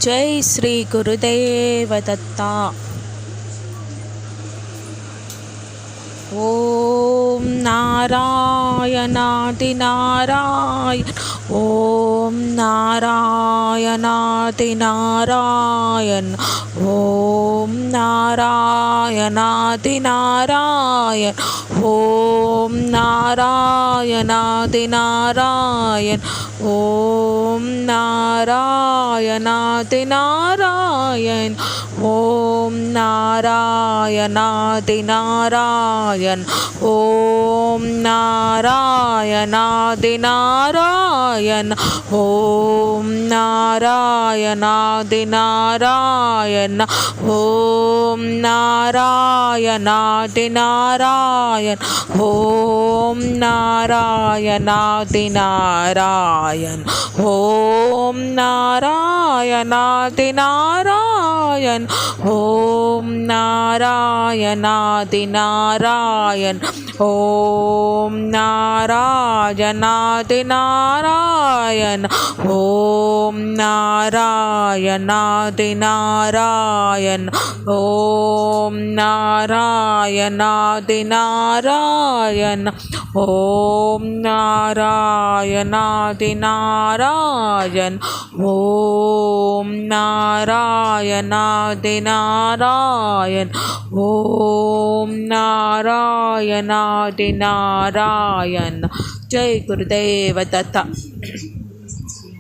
जय श्री गुरुदेव दत्ता। ओम नारायणादि नारायण, ओम नारायणादि नारायण, ओम नारायणादि नारायण, ओम नारायणादि नारायण, ओम नारायणादि नारायण, ओम नारायणादि नारायण, ओम नारायणादि नारायण, ओम नारायणादि नारायण, ओम नारायणादि नारायण, ओम नारायणादि नारायण, ओम नारायणादि नारायण, ओम नारायणादि नारायण, ओम नारायणादि नारायण, ओम नारायणादि नारायण, ओम नारायणादि नारायण, ओम नारायणादि नारायण, ओम नारायणादि नारायण, ओम नारायणादि नारायण। जय गुरुदेव दत्ता।